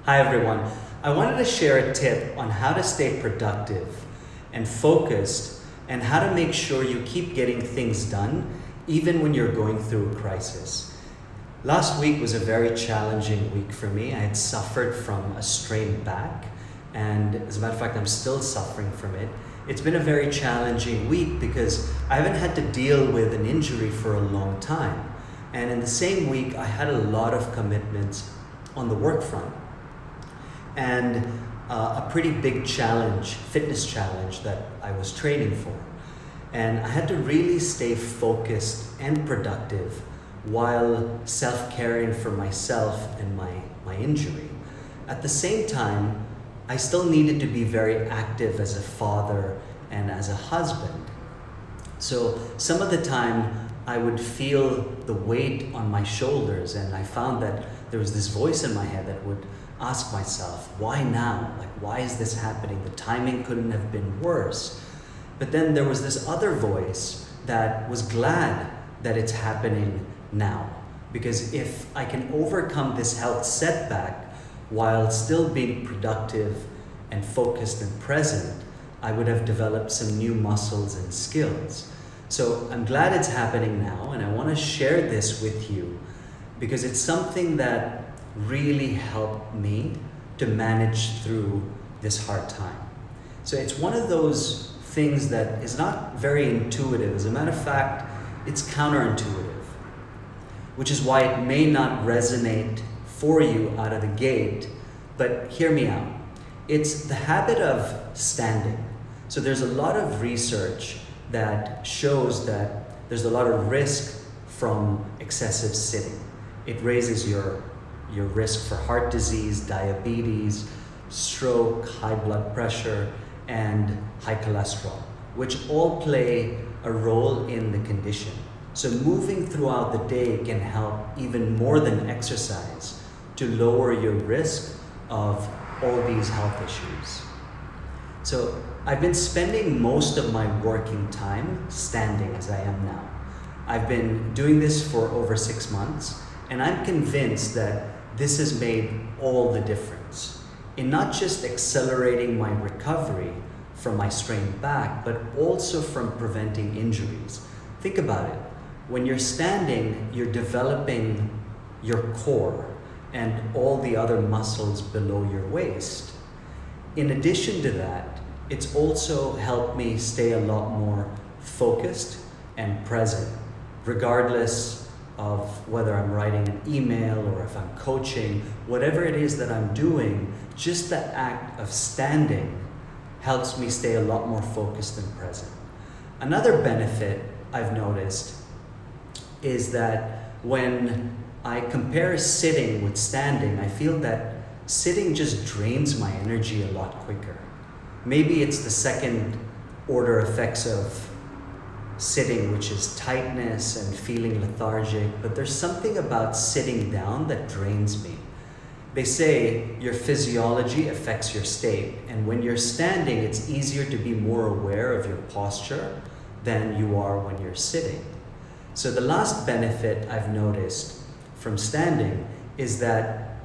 Hi everyone. I wanted to share a tip on how to stay productive and focused and how to make sure you keep getting things done even when you're going through a crisis. Last week was a very challenging week for me. I had suffered from a strained back, and as a matter of fact, I'm still suffering from it. It's been a very challenging week because I haven't had to deal with an injury for a long time. And in the same week, I had a lot of commitments on the work front and a pretty big challenge, fitness challenge that I was training for. And I had to really stay focused and productive while self-caring for myself and my injury. At the same time, I still needed to be very active as a father and as a husband. So some of the time I would feel the weight on my shoulders, and I found that there was this voice in my head that would ask myself, why now? Like, why is this happening? The timing couldn't have been worse. But then there was this other voice that was glad that it's happening now. Because if I can overcome this health setback while still being productive and focused and present, I would have developed some new muscles and skills. So I'm glad it's happening now, and I want to share this with you because it's something that really helped me to manage through this hard time. So it's one of those things that is not very intuitive. As a matter of fact, it's counterintuitive, which is why it may not resonate for you out of the gate, but hear me out. It's the habit of standing. So there's a lot of research that shows that there's a lot of risk from excessive sitting. It raises your risk for heart disease, diabetes, stroke, high blood pressure, and high cholesterol, which all play a role in the condition. So moving throughout the day can help even more than exercise to lower your risk of all these health issues. So I've been spending most of my working time standing as I am now. I've been doing this for over 6 months, and I'm convinced that this has made all the difference in not just accelerating my recovery from my strained back, but also from preventing injuries. Think about it. When you're standing, you're developing your core and all the other muscles below your waist. In addition to that, it's also helped me stay a lot more focused and present, regardless of whether I'm writing an email or if I'm coaching, whatever it is that I'm doing, just the act of standing helps me stay a lot more focused and present. Another benefit I've noticed is that when I compare sitting with standing, I feel that sitting just drains my energy a lot quicker. Maybe it's the second order effects of sitting, which is tightness and feeling lethargic, but there's something about sitting down that drains me. They say your physiology affects your state, and when you're standing, it's easier to be more aware of your posture than you are when you're sitting. So the last benefit I've noticed from standing is that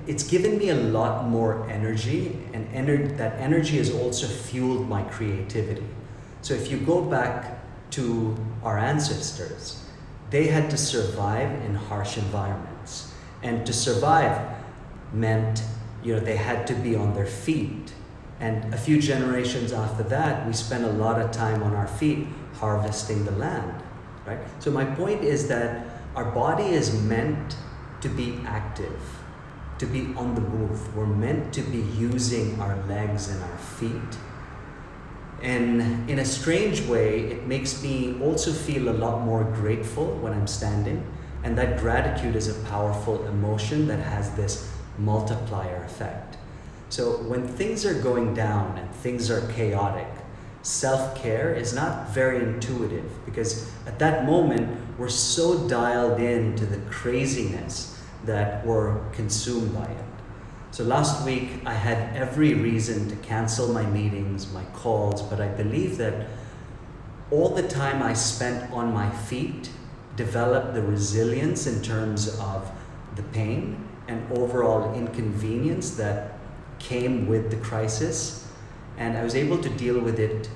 it's given me a lot more energy, and that energy has also fueled my creativity. So if you go back to our ancestors, they had to survive in harsh environments. And to survive meant, they had to be on their feet. And a few generations after that, we spent a lot of time on our feet harvesting the land, right? So my point is that our body is meant to be active, to be on the move. We're meant to be using our legs and our feet. And in a strange way, it makes me also feel a lot more grateful when I'm standing. And that gratitude is a powerful emotion that has this multiplier effect. So when things are going down and things are chaotic, self-care is not very intuitive because at that moment, we're so dialed in to the craziness that we're consumed by it. So last week, I had every reason to cancel my meetings, my calls, but I believe that all the time I spent on my feet developed the resilience in terms of the pain and overall inconvenience that came with the crisis, and I was able to deal with it,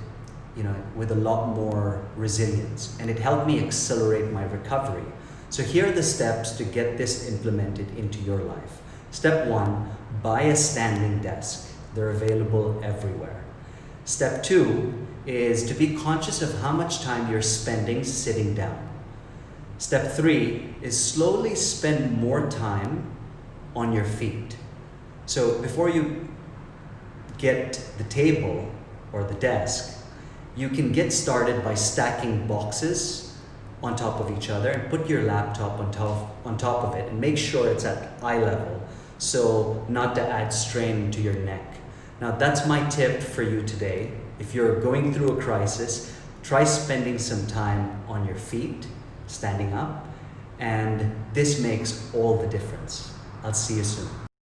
with a lot more resilience, and it helped me accelerate my recovery. So here are the steps to get this implemented into your life. Step 1, buy a standing desk. They're available everywhere. Step 2 is to be conscious of how much time you're spending sitting down. Step 3 is slowly spend more time on your feet. So before you get the table or the desk, you can get started by stacking boxes on top of each other and put your laptop on top of it, and make sure it's at eye level, so not to add strain to your neck. Now that's my tip for you today. If you're going through a crisis, try spending some time on your feet, standing up, and this makes all the difference. I'll see you soon.